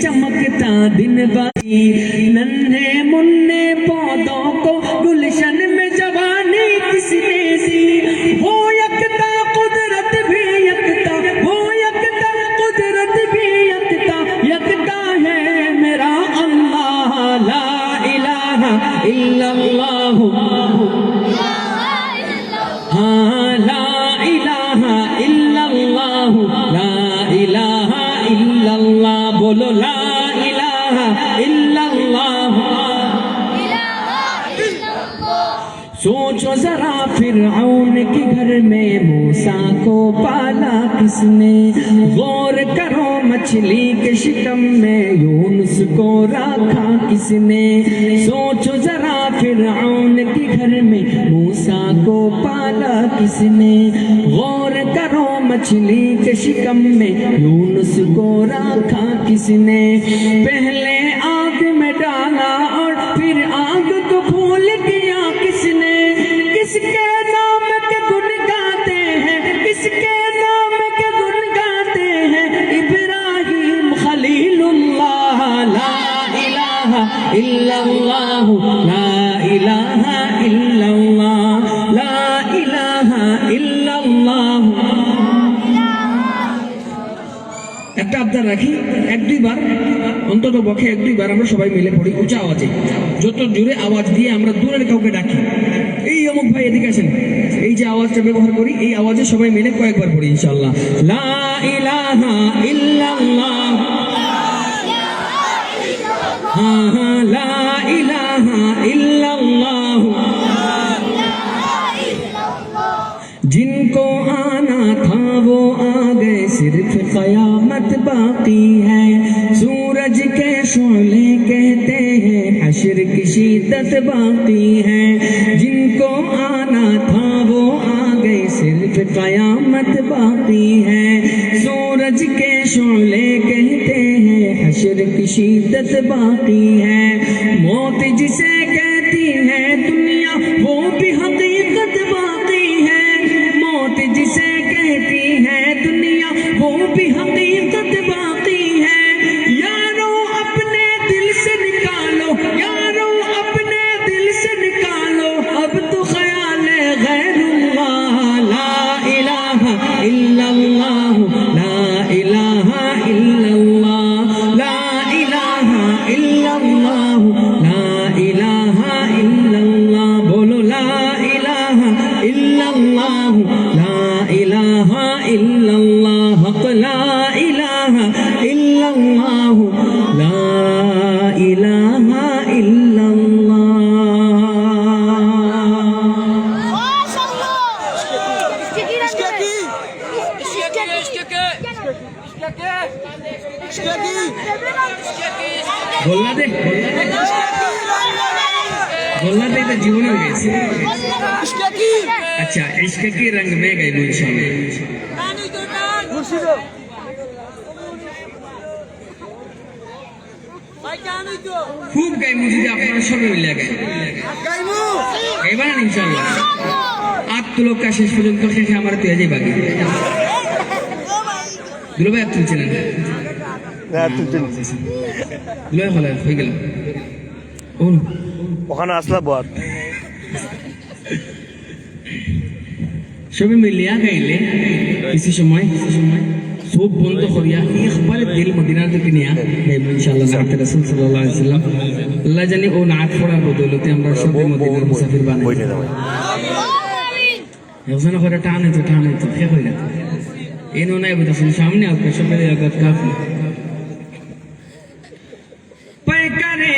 चमकता दिन बाकी नन्हे मुन्ने पौधों को गुलशन में जवानी किसने दी वो यकता कुदरत भी यकता वो यकता कुदरत भी यकता यकता है मेरा अल्लाह ला इलाहा इल्लल्लाह हाँ ला इलाहा इल्लल्लाह ला इलाहा इल्लल्लाह बोलो ला इलाहा इल्लल्लाह सोचो जरा फिरऔन के घर में मूसा को पाला किसने गौर करो मछली के शिकम में यूनुस को रखा किसने सोचो जरा फिरऔन के घर में मूसा को पाला किसने गौर करो मछली के शिकम में यूनुस को रखा किसने पहले आग में डाला और फिर आग को भूल गया किसने किसके नाम के गुण गाते हैं किसके नाम के गुण गाते हैं इब्राहिम खलीलुल्लाह ला इलाहा इल्लल्लाह ला इलाहा इल्लल्लाह ला इलाहा इल्लल्लाह একটা আবদার রাখি এক দুইবার অন্তত পক্ষে এক দুইবার আমরা সবাই মিলে পড়ি উঁচা আওয়াজে যত জোরে আওয়াজ দিয়ে আমরা দূরের কাউকে ডাকি এই অমুক ভাই এদিকে আসেন এই যে আওয়াজটা ব্যবহার করি এই আওয়াজে সবাই মিলে কয়েকবার পড়ি ইনশাআল্লাহ লা ইলাহা ইল্লাল্লাহ हाँ हाँ ला इलाहा इल्लल्लाह जिनको आना था वो आ गए सिर्फ कयामत बाकी है सूरज के शोले कहते हैं हश्र की शिद्दत बाकी है जिनको आना था वो आ गए सिर्फ कयामत बाकी है सूरज के शोले कहते हैं हश्र की शिद्दत बाकी है मौत जिसे कहती है दुनिया वो भी हकीकत बाकी है मौत जिसे कहती है दुनिया वो भी हकीकत बाकी है यारो अपने दिल से निकालो यारो अपने दिल से निकालो अब तो ख्याल है गैरुल्लाह ला इलाहा इल्लल्लाह ला इलाहा इल्लल्लाह ला इलाहा इल्लल्लाह ला इलाहा इल्लल्लाह बोलो ला इलाहा इल्लल्लाह ला इलाहा इल्लल्लाह हक ला इलाहा इल्लल्लाह ला इलाहा इल्लल्लाह बोलना दे बोलना दे तो जीवन हो गए अच्छा इश्क के रंग में गए इंशाल्लाह खूब गए मुझे আপনারা সবাই মিলে গए এবার ইনশাআল্লাহ আট লোক কা শেষ পর্যন্ত শেষে আমার তুই যাই বাকি দুলো ভাই আপনি ছিলেন না তুই দুলো ভালো হয়ে গেল ওখানে আসলা বল সবাই মিলিয়া গাইলে কিছু সময় সব বন্ধ করিয়া ইকবাল দিল মদিনা থেকে নিয়া গাইব ইনশাআল্লাহ নাতে রাসূল সাল্লাল্লাহু আলাইহি সাল্লাম আল্লাহ জানি ও নাত পড়ার বদৌলতে আমরা সবাই মদিনার মুসাফির বানাই আমিন এখন করে টানে তো কে কইরা এনো নাই বলতে সামনে আপনি সবাই আগত কাফি পায় করে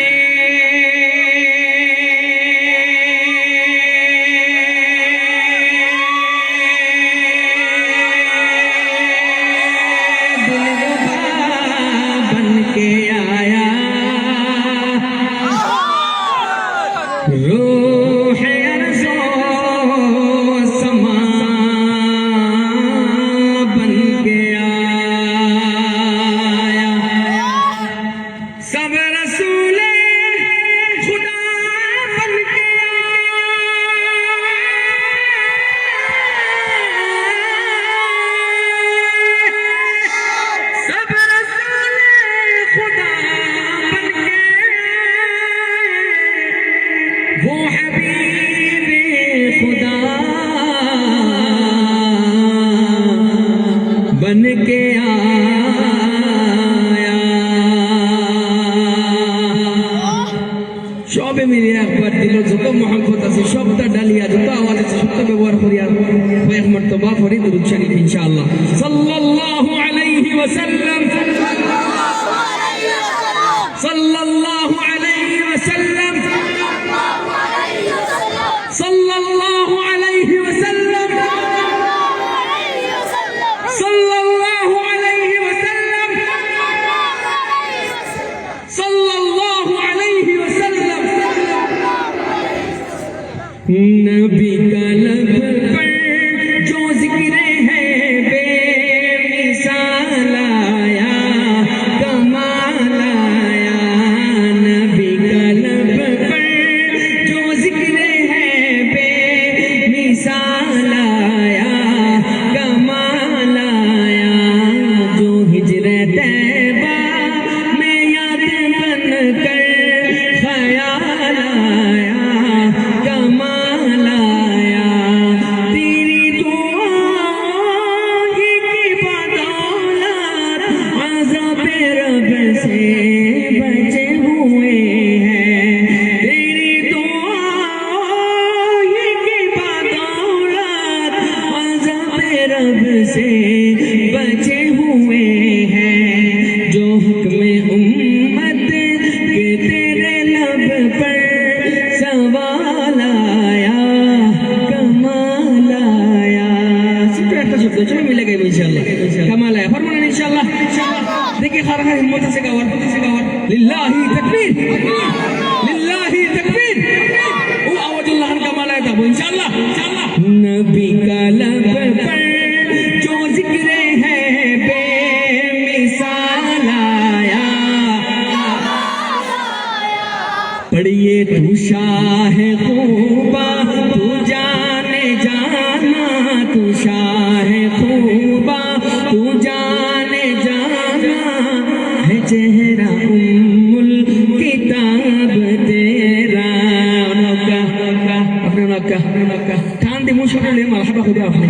सब रसूले মিলিয়ে একবার দিল যত মহব্বত আছে সবটা ডালিয়া যত আওয়াজ আছে সবটা ব্যবহার করি আর কয়েক মর্তবা পড়ি দুরূদ শরীফ ইনশাআল্লাহ সাল্লাল্লাহু আলাইহি ওয়াসাল্লাম সাল্লাল্লাহু আলাইহি ওয়াসাল্লাম সাল্লাল্লাহু আলাইহি ওয়াসাল্লাম সাল্লাল্লাহু আলাইহি ওয়াসাল্লাম সাল্লাল্লাহু আলাইহি ওয়াসাল্লাম नबी का लब पर जो जिक्र है बेमिसाल आया कमाल आया नबी का लब पर जो जिक्र है बेमिसाल आया कमाल आया जो हिजरत तैबा में याद बन कर ख्याल आया कमाल आया तेरी दुआओं की बदौलत अज़ाब रब से बचे हुए हैं तेरी दुआओं की बदौलत अज़ाब रब से बचे हुए हैं जो हुक्म उम्मत के तेरे लब पर सवाल आया कमाल आया ছোট্ট একটা শব্দ চলো মিলে গাইবো ইনশাআল্লাহ কামাল আয়া ফরমান ইনশাআল্লাহ দেখি খারা হিম্মত আছে গাওয়ার লিল্লাহি তাকবীর লিল্লাহি তাকবীর ও আওয়াজুল্লাহ কামাল আয়া দাও ইনশাআল্লাহ নবী का लब पर जो जिक्र है बेमिसाल आया पढ़िए तू शाह खूबा तू जाने जाना तू शाह खूबा तू जाने जाना है चेहरा उम्मुल किताब तेरा नौका अपने नौका টান দি মুশকিল মারহাবা খুদা আপনি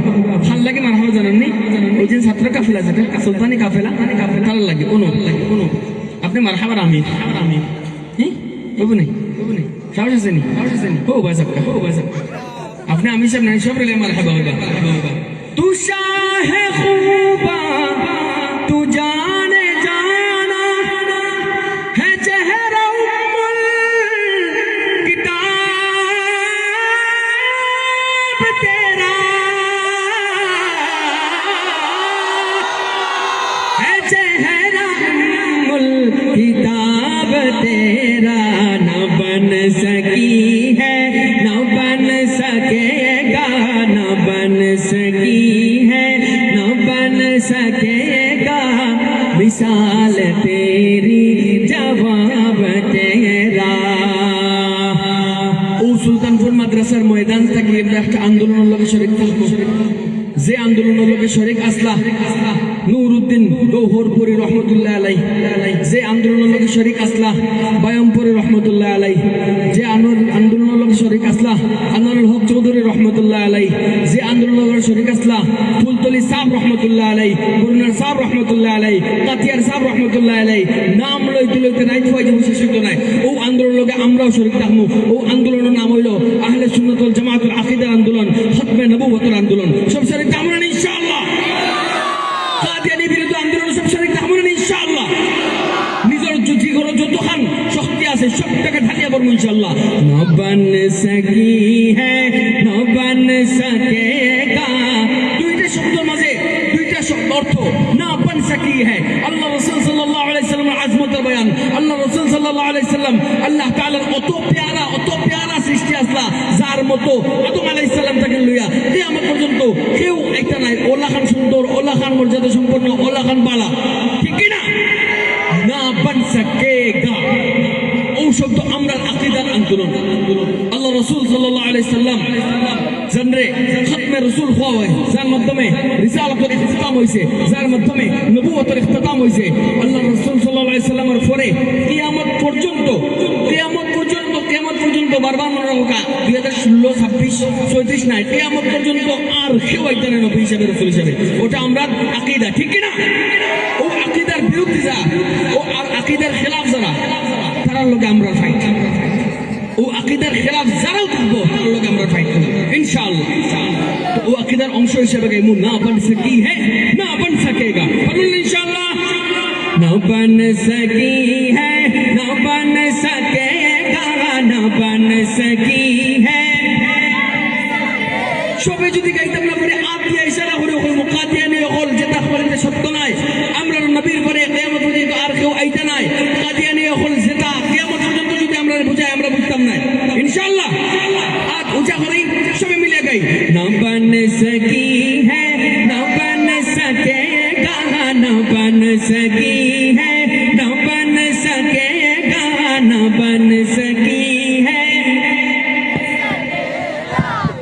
ভাল লাগে মারহাবা জানেন নি ওই যে ছাত্র কাফেলা যেটা সুলতানি কাফেলা ভালো লাগে কোনো আপনি মারহাবা আমিন হ্যাঁ বাবু নেই সাহস আছে নি हो बस আপনি আমি সব নাই সব রে মারহাবা होगा तू शाह खूबा तू जाने जाना है चेहरा उम्मुल किताब तेरा है चेहरा उम्मुल किताब तेरा न बन सकी है न बन सकेगा न बन सकी है न बन सकेगा मिसाल तेरी जवाब तेरा ও সুলতানপুর মাদ্রাসার ময়দান থেকে একটা আন্দোলনের লগে শরীক থাকবো যে আন্দোলনের লগে শরীক আসলা নুরউদ্দিন গৌহরপুরি রহমতুল্লাহ আলাই যে আন্দোলনের লগে শরীক আসলা বায়মপুরি রহমতুল্লাহ আলাই যে আন্দোলনের লগে শরীক আসলা আনোয়ারুল হক চৌধুরী রহমতুল্লাহ আলাই যে আন্দোলনের লগে শরীক আসলা ফুলতলি সাহেব রহমতুল্লাহ আলাই গুরুনার সাহেব রহমতুল্লাহ আলাই কাতিয়ার সাহেব রহমতুল্লাহ আলাই নাম লইতে লইতে নাই থুয়াই যে শেষ হইতো নাই ও আন্দোলনের লগে আমরাও শরীক থাকবো ও আন্দোলনের নাম হইল আহলে সুন্নাত ওয়াল জামাতুল আকীদার আন্দোলন খতমে নবুওয়াতের আন্দোলন সব শরীক থাকবো না ইনশাআল্লাহ কাদিয়ানী বিরোধী আন্দোলন সব শরীক থাকবো না ইনশাআল্লাহ নিজের যদি কোনো যতখান শক্তি আছে সব টাকা ঢালিয়া পড়বো ইনশাআল্লাহ ন বন সকি হ্যাঁ ন বন সকেগা দুইটা শব্দের মাঝে দুইটা শব্দ অর্থ না বন সকি হ্যাঁ আল্লাহ রাসূল সাল্লাল্লাহু আলাইহি সাল্লামের আজমতের বয়ান আল্লাহ রাসূল সাল্লাল্লাহু আলাইহি সাল্লাম আল্লাহ তাআলার অত প্যারা সৃষ্টি আসলা যার মতো আদম আলাইহিস সালাম থেকে লইয়া কিয়ামত পর্যন্ত কেউ একটা নাই ওলা খান সুন্দর ওলা খান মর্যাদা সম্পন্ন ওলা খান বালা ঠিক কি না না বন সকেগা ও শব্দ আমরা আকীদার আন্দোলন আল্লাহ রাসূল সাল্লাল্লাহু আলাইহি সাল্লাম জানরে খতমে রাসূল হওয়া হয় যার মাধ্যমে রিসালাতের ইখতিতাম হইছে যার মাধ্যমে নবুয়তের ইখতিতাম হইছে আল্লাহ রাসূল সাল্লাল্লাহু আলাইহি সাল্লামের পরে কিয়ামত পর্যন্ত বারবার মনে রাখা 2016 26 34 নাই কিয়ামত পর্যন্ত আর কেউ একজন নবী হিসেবে রাসূল হিসেবে ওটা আমরা আকীদা ঠিক কি না ও আকীদার বিরুদ্ধে যা ও আকীদার খেলাফ যারা তারা লোকে আমরা ফাইট ও ওদের খেলাফ যারাও থাকবো তার লোক আমরা ফাইট করবো ইনশাআল্লাহ তো ও আকিদার অংশ হিসেবে গাইমু না বন সকি है না বন सकेगा বলুন ইনশাআল্লাহ না বন सकी है না বন सकेगा না বন सकी है সবে যদি গাইতাম না পরে আপ দিয়া ইশারা করে ওই মুকাদিয়ানি হল যেটা বলতে সত্য নাই আমরা নবীর পরে কিয়ামত পর্যন্ত আর কেউ আইতা নাই কাদিয়ানি হল যেটা কিয়ামত পর্যন্ত যদি আমরা বুঝাই আমরা বুঝতাম না ইনশাআল্লাহ আজ উঁচা করি সবে মিলে গাই না বন सकी है না বন सकेगा না বন सकी है না बन सकेगा ना बन सकी है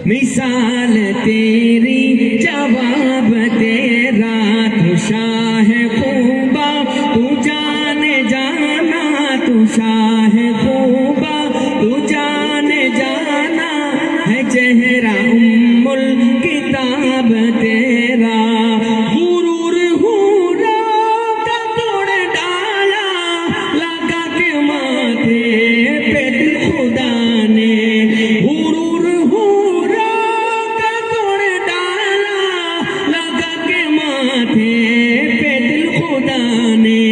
मिसाल तेरी जवाब तेरा तू शाह खूबा तू जाने जाना तू शाह खूबा तू जाने जाना है चेहरा उम्मुल किताब तेरा गुरूर हुरा का तोड़ डाला लगा के माथे पे दिल खुदा ने गुरूर हुरा का तोड़ डाला लगा के माथे पे दिल खुदा ने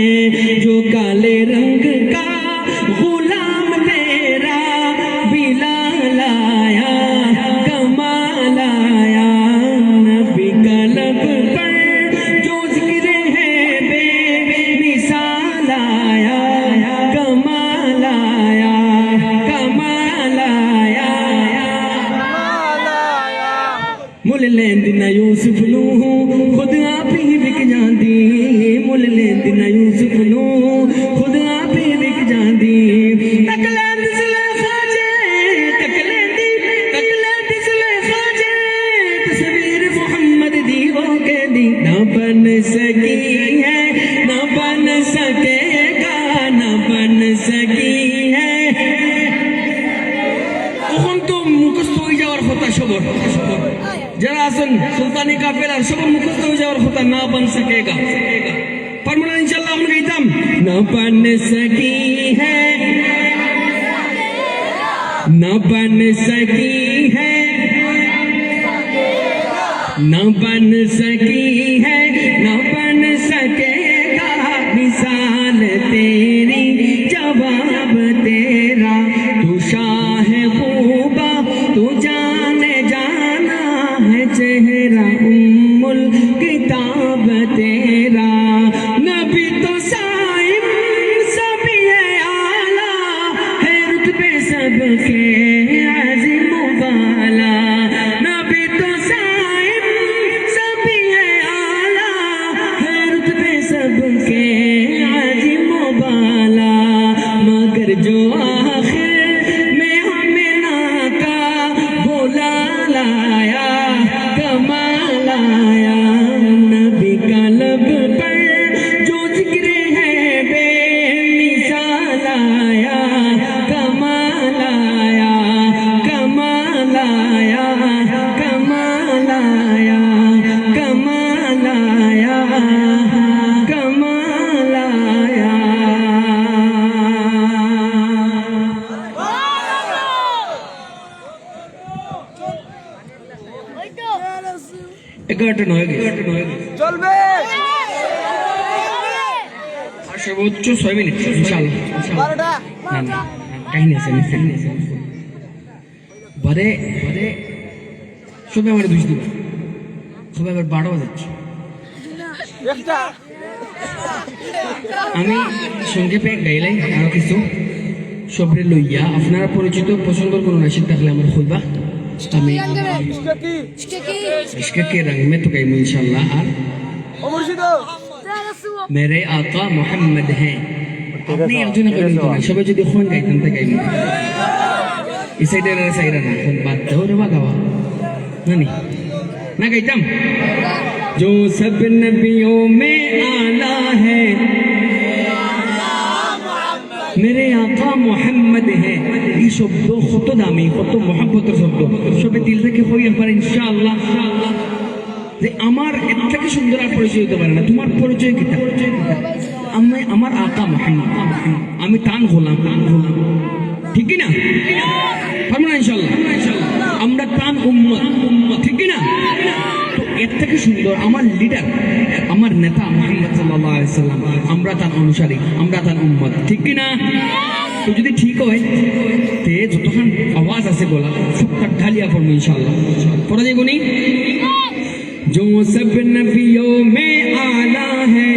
जो काले रंग का गुलाम तेरा बिलाल आया कमाल आया नबी का लब पर जो जिक्र है बेमिसाल आया कमाल आया कमाल आया मुल लेंद ना यूसुफ नू खुद आप ही विक जांदी मुल लेंद ना यूसुफ नू खुद आप ही विक जांदी तक लेंद सुलेखा जे तक लेंद सुलेखा जे तस्वीर मोहम्मद दी हो के दी ना बन सकी है ना बन सकेगा ना बन सकी है ওখান তো মুখস্থ হয়ে যাওয়ার কথা সবর যারা আছেন সুলতানি কাফেলার সব মুখস্থ হয়ে যাওয়ার কথা না বন सकेगा পারবো না ইনশাআল্লাহ আমরা গাইতাম না বন सकी है ना बन सकी है ना बन सकी है ना बन सकेगा मिसाल तेरी जवाब तेरा तू शाह खूबा तू जाने जाना है चेहरा उम्मुल किताब तेरा नबी तो साइब सभी है आला है रुतबे सबके आज़िम वाला नबी तो साइब सभी है आला है रुतबे सबके आज़िम वाला मगर जो आखिर में हमें ना का बोला लाया कमाल आया नबी का लब पर जो जिक्र है बेमिसाल आया कमाल आया कमाल आया कमाल आया कमाल आया कमाल आया এগারোটা নয় চলবে আর সর্বোচ্চ 6 মিনিট ইনশাআল্লাহ 12টা না না কাহিনী আছে বারে সবাই আমার দুষ দিব সবাই আবার 12 বাজাচ্ছে একটা আমি সংক্ষেপে গাইলাই আরো কিছু সবরে লইয়া আপনারা পরিচিত পছন্দের কোনো নাশিদ থাকলে আমার খুলবা আমি इसके के रंग में तो गई इंशाल्लाह और ও মুর্শিদ मेरे आका मोहम्मद हैं আপনি একজন করেন তো সবাই যদি ফোন গাইতেন তা গাইবেন এই সাইডে রে সাইডে না ফোন বাদ দাও রে বাগাওয়া নানি না গাইতাম जो सब नबियों में आला है मेरे आका मोहम्मद है এই শব্দ কত দামি কত মহব্বতের শব্দ সবে দিল থেকে হই একবার ইনশাআল্লাহ যে আমার এর থেকে সুন্দর আর পরিচয় হতে পারে না তোমার পরিচয় কি আমি আমার আকা মোহাম্মদ আমি তান গোলাম ঠিক কি না এর থেকে সুন্দর আমার লিডার, আমার নেতা মুহাম্মদ সাল্লাল্লাহু আলাইহি সাল্লাম, আমরা তার অনুসারী, আমরা তার উম্মত, ঠিক কি না? তো যদি ঠিক হয় তে যতক্ষণ আওয়াজ আছে গলা সব ঢালিয়া পড়বো ইনশাআল্লাহ। পড়া যাইব নি? जो सब नबियों में आला है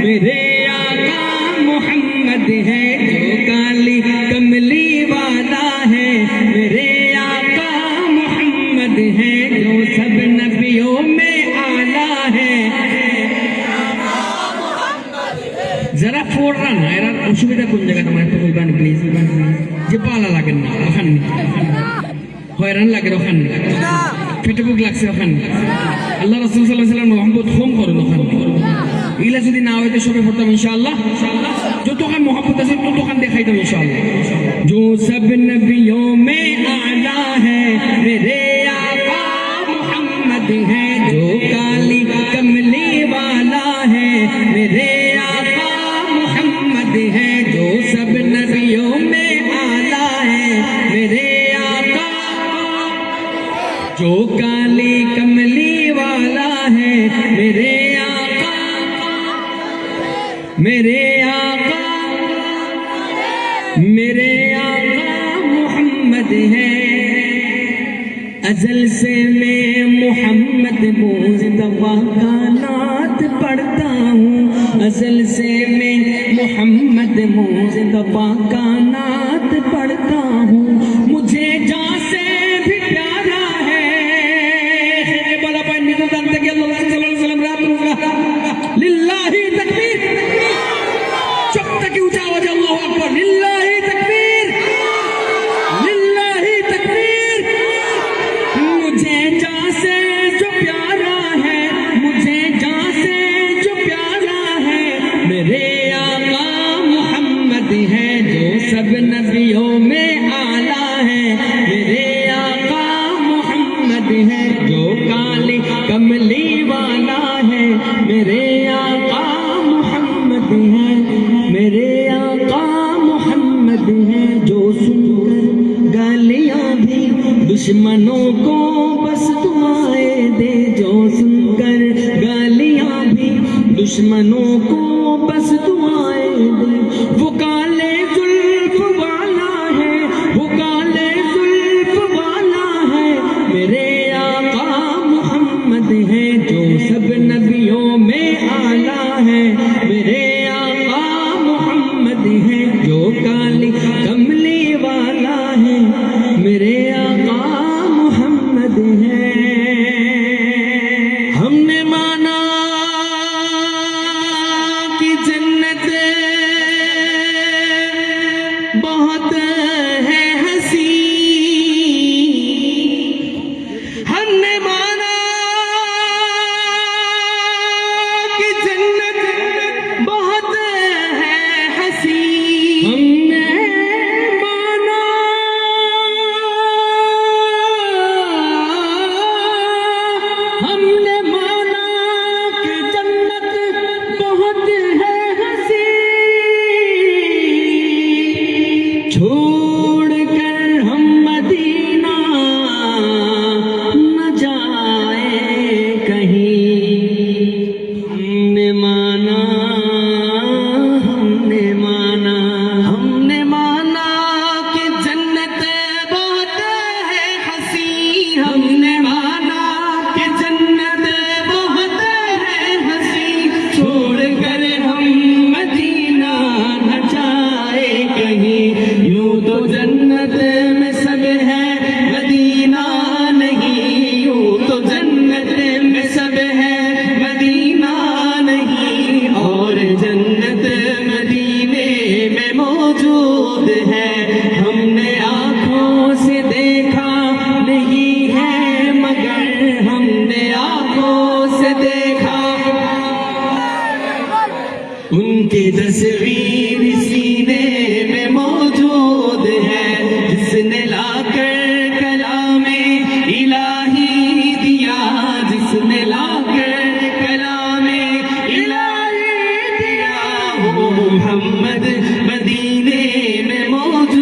मेरे आका मोहम्मद है, जो काली कमली वाला है मेरे आका मोहम्मद है, जो सब नबियों में आला है। जरा फोड़ रहा ना यार, असुविधा কোন জায়গা তোমার একটু বলবেন প্লিজ? যে পালা লাগেন না ওখানে, হয়রান লাগে ওখানে, পেটে বুক লাগছে ওখানে, আল্লাহ রাসূল সাল্লাল্লাহু আলাইহি ওয়াসাল্লাম মোহাম্মদ হোম করুন ওখানে। ইলা যদি না হইতে সবে পড়তাম ইনশাআল্লাহ, যতক্ষণ মোহাম্মদ আছে ততক্ষণ দেখাইতাম ইনশাআল্লাহ। जो सब नबियों में आला है मेरे आका मोहम्मद है, जो काली कमली वाला है मेरे आका मोहम्मद है, जो सब नबियों में आला है मेरे आका, जो काली कमली वाला है मेरे आका, मेरे आका, मेरे आका मोहम्मद है। अजल से मैं मोहम्मद मुस्तफा का नात पढ़ता हूँ, अजल से मैं मोहम्मद मुस्तफा का नात पढ़ता हूँ, मुझे जान से भी प्यारा है। बड़ा पानी निकल जानते कि अल्लाह सल्लल्लाहु अलैहि वसल्लम रात को लिल्लाही तकबीर, चुप तक ऊंचा आवाज अल्लाहू अकबर, लिल्लाही तकबीर, लिल्लाही तकबीर। मुझे जान से जो प्यारा है, मुझे जान से जो प्यारा है मेरे आका मोहम्मद है, जो सब नबियों में आला है मेरे आका मोहम्मद है, जो काली कमली वाला है मेरे आका मोहम्मद है, मेरे आका मोहम्मद है, जो सुनकर गालियां भी दुश्मनों को बस दुआएं दे, जो सुनकर गालियां भी दुश्मनों को बस दुआएं दे। वो काले जुल्फ वाला है, वो काले जुल्फ वाला है मेरे आका मोहम्मद है, जो सब नबियों में आला है मेरे आका मोहम्मद है, जो काली कमली वाला है मेरे आका मोहम्मद है। हमने माना कि जन्नत बहुत है हंसी, हमने माना कि जन्नत बहुत है हंसी, हमने माना, हमने माना कि जन्नत बहुत है हंसी, छोड़ कर हम मदीना न जाए कहीं, हमने माना, हमने माना, हमने माना कि जन्नत बहुत है हंसी, हमने माना कि जन्नत बहुत है हंसी, छोड़ कर हम मदीना न जाए कहीं, यूं तो जन्नत में सब है मदीना नहीं, यूं तो जन्नत में सब है मदीना नहीं, और जन्नत मदीने में मौजूद है, हमने आँखों से देखा नहीं है मगर हमने आँखों से देखा, उनकी तस्वीर सीने में मौजूद है, जिसने लाकर कलामे इलाही दिया, जिसने लाकर कलामे इलाही दिया, वो मोहम्मद मदीने में मौजूद